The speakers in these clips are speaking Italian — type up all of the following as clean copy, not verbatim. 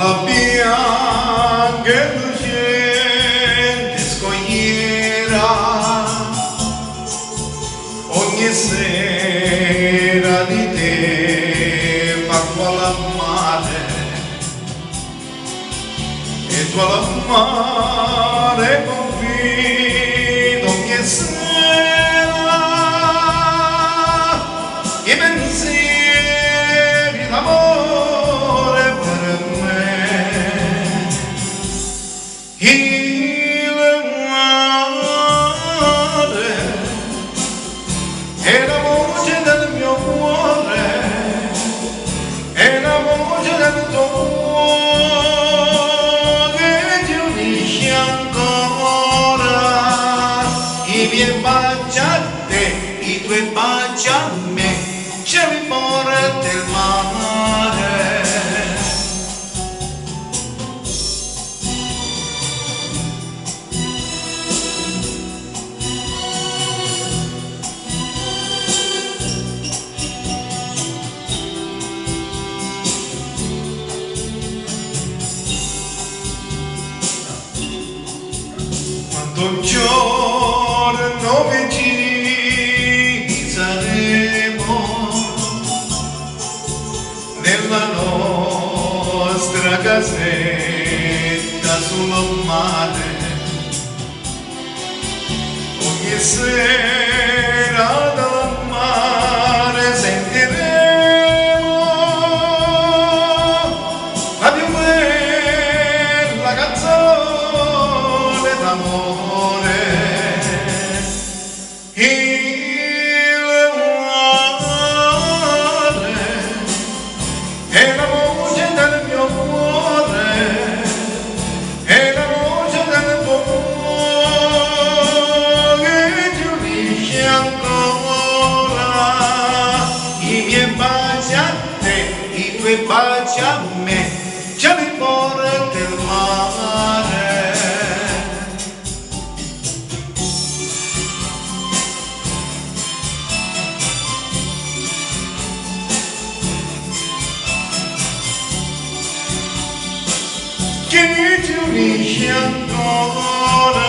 alla bianca lucente scogliera ogni sera di te parlo alla mare e tu alla mare confido ogni sera i pensieri d'amore per me il mare è la voce del mio cuore è la voce del tuo cuore che ti unisce ancora i miei baci a te i tuoi baci a me c'è il cuore del mare. Quando un giorno vicini saremo nella nostra casetta sul mare ogni sera dal mare sentiremo la più bella canzone d'amore il mare è la voce del mio cuore è la voce del tuo cuore che ti unisce ancora i miei baci a te i tuoi baci a me c'è il cuore del mare. Che ti unisce ancora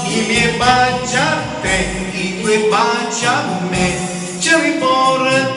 i miei baci a te, i tuoi baci a me, c'è il cuore